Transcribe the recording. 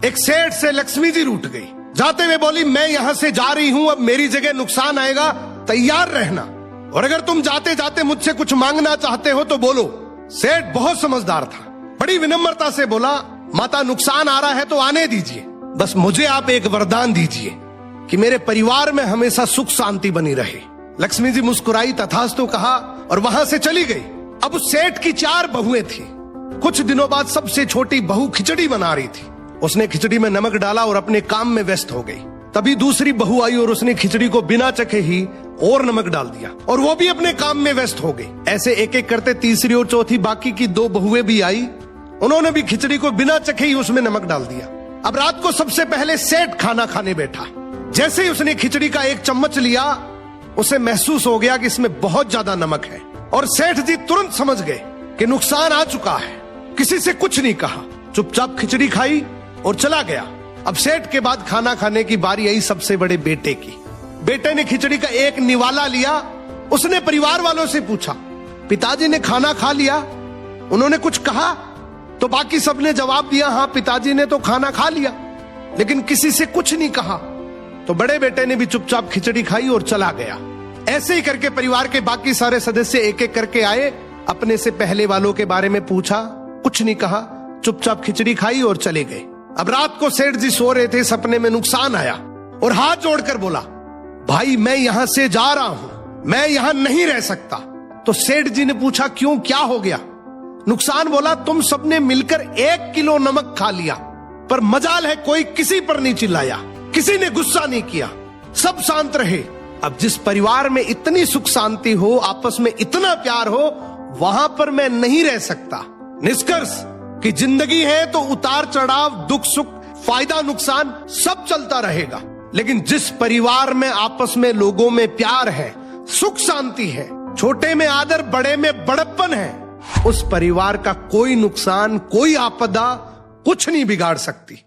एक सेठ से लक्ष्मी जी रूठ गई। जाते हुए बोली, मैं यहां से जा रही हूं, अब मेरी जगह नुकसान आएगा, तैयार रहना, और अगर तुम जाते जाते मुझसे कुछ मांगना चाहते हो तो बोलो। सेठ बहुत समझदार था, बड़ी विनम्रता से बोला, माता नुकसान आ रहा है तो आने दीजिए, बस मुझे आप एक वरदान दीजिए कि मेरे परिवार में हमेशा सुख शांति बनी रहे। लक्ष्मी जी मुस्कुराई, तथास्तु कहा और वहां से चली गई। अब उस सेठ की 4 बहुएं थी। कुछ दिनों बाद सबसे छोटी बहू खिचड़ी बना रही थी। उसने खिचड़ी में नमक डाला और अपने काम में व्यस्त हो गई। तभी दूसरी बहू आई और उसने खिचड़ी को बिना चखे ही और नमक डाल दिया और वो भी अपने काम में व्यस्त हो गई। ऐसे एक एक करते तीसरी और चौथी बाकी की 2 बहुएं भी आई, उन्होंने भी खिचड़ी को बिना चखे ही उसमें नमक डाल दिया। अब रात को सबसे पहले सेठ खाना खाने बैठा। जैसे ही उसने खिचड़ी का 1 चम्मच लिया, उसे महसूस हो गया कि इसमें बहुत ज्यादा नमक है, और सेठ जी तुरंत समझ गए कि नुकसान आ चुका है। किसी से कुछ नहीं कहा, चुपचाप खिचड़ी खाई और चला गया। अब सेठ के बाद खाना खाने की बारी आई सबसे बड़े बेटे की। बेटे ने खिचड़ी का 1 निवाला लिया। उसने परिवार वालों से पूछा, पिताजी ने खाना खा लिया? उन्होंने कुछ कहा? तो बाकी सबने जवाब दिया, हाँ पिताजी ने तो खाना खा लिया, लेकिन किसी से कुछ नहीं कहा। तो बड़े बेटे ने भी चुपचाप खिचड़ी खाई और चला गया। ऐसे ही करके परिवार के बाकी सारे सदस्य एक एक करके आए, अपने से पहले वालों के बारे में पूछा, कुछ नहीं कहा, चुपचाप खिचड़ी खाई और चले गए। अब रात को सेठ जी सो रहे थे, सपने में नुकसान आया और हाथ जोड़कर बोला, भाई मैं यहां से जा रहा हूं, मैं यहां नहीं रह सकता। तो सेठ जी ने पूछा, क्यों, क्या हो गया? नुकसान बोला, तुम सबने मिलकर 1 किलो नमक खा लिया, पर मजाल है कोई किसी पर नहीं चिल्लाया, किसी ने गुस्सा नहीं किया, सब शांत रहे। अब जिस परिवार में इतनी सुख शांति हो, आपस में इतना प्यार हो, वहां पर मैं नहीं रह सकता। निष्कर्ष कि जिंदगी है तो उतार चढ़ाव, दुख सुख, फायदा नुकसान सब चलता रहेगा, लेकिन जिस परिवार में आपस में लोगों में प्यार है, सुख शांति है, छोटे में आदर, बड़े में बड़प्पन है, उस परिवार का कोई नुकसान, कोई आपदा कुछ नहीं बिगाड़ सकती।